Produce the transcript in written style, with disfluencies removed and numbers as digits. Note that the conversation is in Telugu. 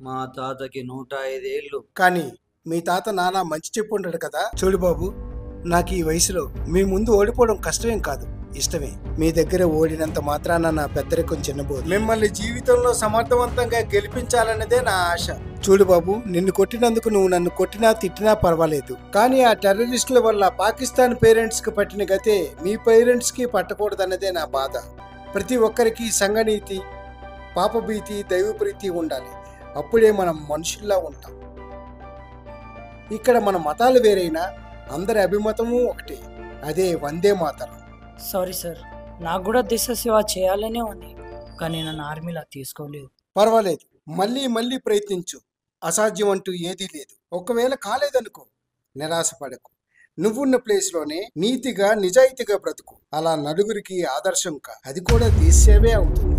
మా తాతకి 105 ఏళ్ళు. కానీ మీ తాత నానా మంచి చెప్పు ఉంటాడు కదా. చూడు బాబు, నాకు ఈ వయసులో మీ ముందు ఓడిపోవడం కష్టమేం కాదు, ఇష్టమే. మీ దగ్గర ఓడినంత మాత్రాన నా పెద్దరికం చిన్నబోదు. మిమ్మల్ని జీవితంలో సమర్థవంతంగా గెలిపించాలన్నదే నా ఆశ. చూడు బాబు, నిన్ను కొట్టినందుకు నువ్వు నన్ను కొట్టినా తిట్టినా పర్వాలేదు, కానీ ఆ టెర్రరిస్టుల వల్ల పాకిస్తాన్ పేరెంట్స్ కి పట్టిన గతే మీ పేరెంట్స్ కి పట్టకూడదన్నదే నా బాధ. ప్రతి ఒక్కరికి సంఘనీతి, పాపభీతి, దైవప్రీతి ఉండాలి. అప్పుడే మనం మనుషుల్లా ఉంటాం. ఇక్కడ మన మతాలు వేరైనా అందరి అభిమతము ఒకటే, అదే వందే మాతరం. సారీ సార్, నాకు కూడా దేశ సేవ చేయాలనే ఉంది, కానీ నన్ను ఆర్మీలా తీసుకోలేదు. పర్వాలేదు, మళ్ళీ మళ్ళీ ప్రయత్నించు. అసాధ్యం అంటూ ఏదీ లేదు. ఒకవేళ కాలేదనుకో, నిరాశపడకు. నువ్వున్న ప్లేస్లోనే నీతిగా నిజాయితీగా బ్రతుకు. అలా నలుగురికి ఆదర్శం కా, అది కూడా దేశ సేవే అవుతుంది.